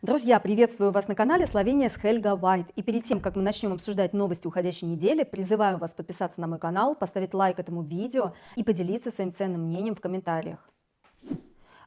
Друзья, приветствую вас на канале Словения с Хельга Вайт. И перед тем, как мы начнем обсуждать новости уходящей недели, призываю вас подписаться на мой канал, поставить лайк этому видео и поделиться своим ценным мнением в комментариях.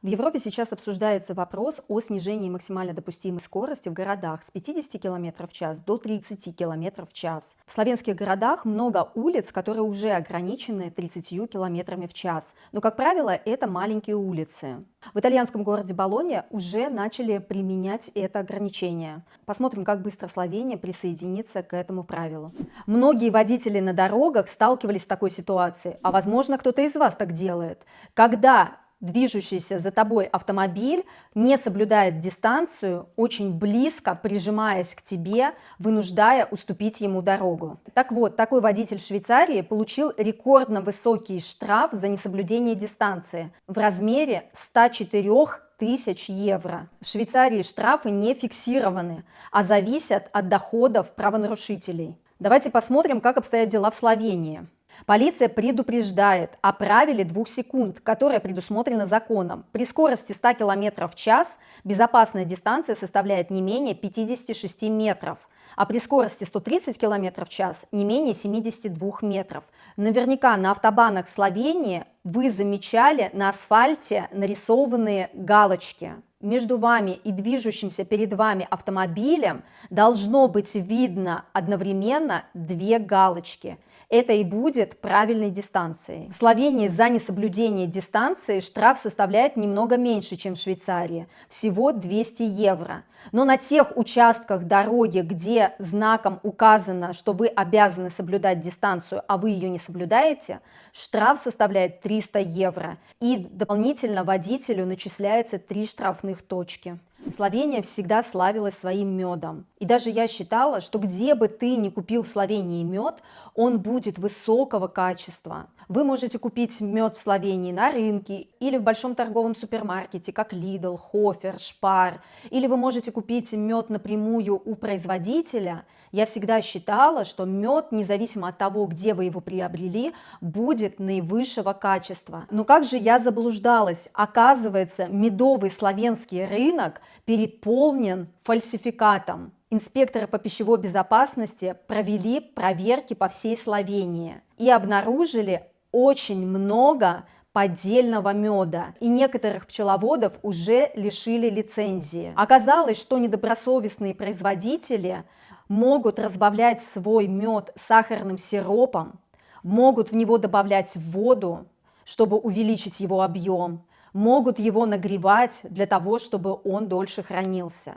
В Европе сейчас обсуждается вопрос о снижении максимально допустимой скорости в городах с 50 км в час до 30 км в час. В славянских городах много улиц, которые уже ограничены 30 км в час, но, как правило, это маленькие улицы. В итальянском городе Болонья уже начали применять это ограничение. Посмотрим, как быстро Словения присоединится к этому правилу. Многие водители на дорогах сталкивались с такой ситуацией, а возможно, кто-то из вас так делает. Когда движущийся за тобой автомобиль не соблюдает дистанцию, очень близко прижимаясь к тебе, вынуждая уступить ему дорогу. Так вот, такой водитель в Швейцарии получил рекордно высокий штраф за несоблюдение дистанции в размере 104 тысяч евро. В Швейцарии штрафы не фиксированы, а зависят от доходов правонарушителей. Давайте посмотрим, как обстоят дела в Словении. Полиция предупреждает о правиле 2 секунд, которое предусмотрено законом. При скорости 100 км в час безопасная дистанция составляет не менее 56 метров, а при скорости 130 км в час не менее 72 метров. Наверняка на автобанах Словении вы замечали на асфальте нарисованные галочки. Между вами и движущимся перед вами автомобилем должно быть видно одновременно 2 галочки. Это и будет правильной дистанцией. В Словении за несоблюдение дистанции штраф составляет немного меньше, чем в Швейцарии, всего 200 евро. Но на тех участках дороги, где знаком указано, что вы обязаны соблюдать дистанцию, а вы ее не соблюдаете, штраф составляет 300 евро. И дополнительно водителю начисляется 3 штрафных точки. Словения всегда славилась своим медом. И даже я считала, что где бы ты ни купил в Словении мед, он будет высокого качества. Вы можете купить мед в Словении на рынке или в большом торговом супермаркете, как Lidl, Hofer, Spar. Или вы можете купить мед напрямую у производителя. Я всегда считала, что мед, независимо от того, где вы его приобрели, будет наивысшего качества. Но как же я заблуждалась? Оказывается, медовый словенский рынок переполнен фальсификатом. Инспекторы по пищевой безопасности провели проверки по всей Словении и обнаружили очень много поддельного меда, и некоторых пчеловодов уже лишили лицензии. Оказалось, что недобросовестные производители могут разбавлять свой мед сахарным сиропом, могут в него добавлять воду, чтобы увеличить его объем, могут его нагревать для того, чтобы он дольше хранился.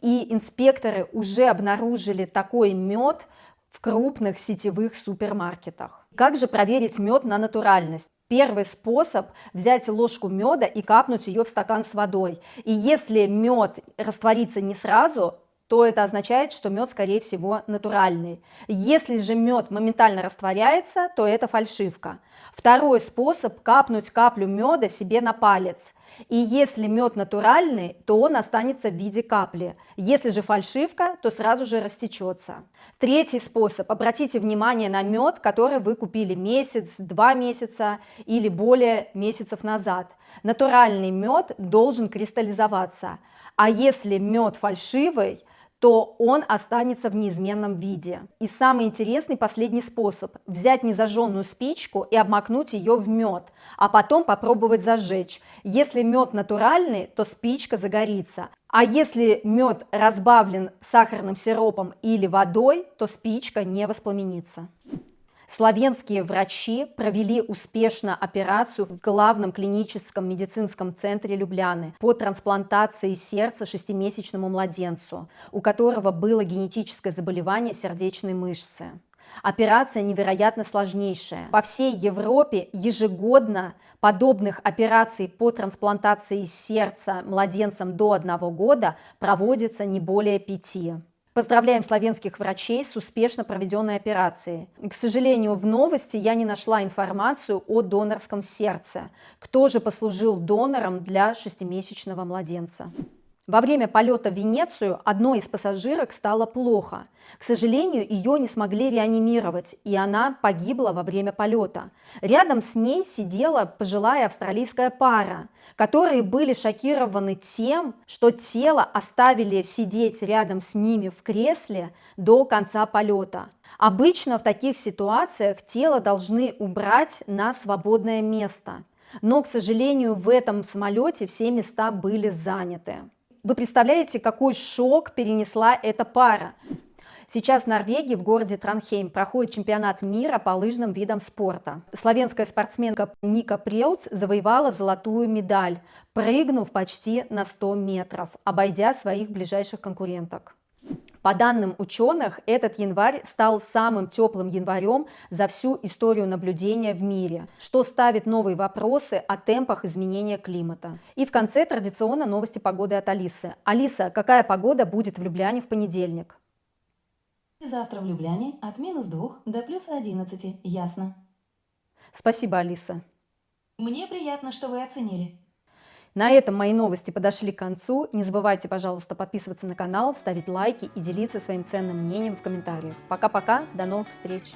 И инспекторы уже обнаружили такой мед в крупных сетевых супермаркетах. Как же проверить мед на натуральность? Первый способ – взять ложку меда и капнуть ее в стакан с водой. И если мед растворится не сразу, то это означает, что мед, скорее всего, натуральный. Если же мед моментально растворяется, то это фальшивка. Второй способ – капнуть каплю меда себе на палец. И если мед натуральный, то он останется в виде капли. Если же фальшивка, то сразу же растечется. Третий способ – обратите внимание на мед, который вы купили месяц, 2 месяца или более месяцев назад. Натуральный мед должен кристаллизоваться. А если мед фальшивый, то он останется в неизменном виде. И самый интересный последний способ – взять незажженную спичку и обмакнуть ее в мед, а потом попробовать зажечь. Если мед натуральный, то спичка загорится. А если мед разбавлен сахарным сиропом или водой, то спичка не воспламенится. Словенские врачи провели успешно операцию в главном клиническом медицинском центре Любляны по трансплантации сердца 6-месячному младенцу, у которого было генетическое заболевание сердечной мышцы. Операция невероятно сложнейшая. По всей Европе ежегодно подобных операций по трансплантации сердца младенцам до 1 года проводится не более 5. Поздравляем словенских врачей с успешно проведенной операцией. К сожалению, в новости я не нашла информацию о донорском сердце. Кто же послужил донором для 6-месячного младенца? Во время полета в Венецию одной из пассажирок стало плохо. К сожалению, ее не смогли реанимировать, и она погибла во время полета. Рядом с ней сидела пожилая австралийская пара, которые были шокированы тем, что тело оставили сидеть рядом с ними в кресле до конца полета. Обычно в таких ситуациях тело должны убрать на свободное место, но, к сожалению, в этом самолете все места были заняты. Вы представляете, какой шок перенесла эта пара? Сейчас в Норвегии, в городе Транхейм, проходит чемпионат мира по лыжным видам спорта. Словенская спортсменка Ника Преуц завоевала золотую медаль, прыгнув почти на 100 метров, обойдя своих ближайших конкуренток. По данным ученых, этот январь стал самым теплым январем за всю историю наблюдения в мире, что ставит новые вопросы о темпах изменения климата. И в конце традиционно новости погоды от Алисы. Алиса, какая погода будет в Любляне в понедельник? Завтра в Любляне от -2 до +11, ясно. Спасибо, Алиса. Мне приятно, что вы оценили. На этом мои новости подошли к концу. Не забывайте, пожалуйста, подписываться на канал, ставить лайки и делиться своим ценным мнением в комментариях. Пока-пока, до новых встреч!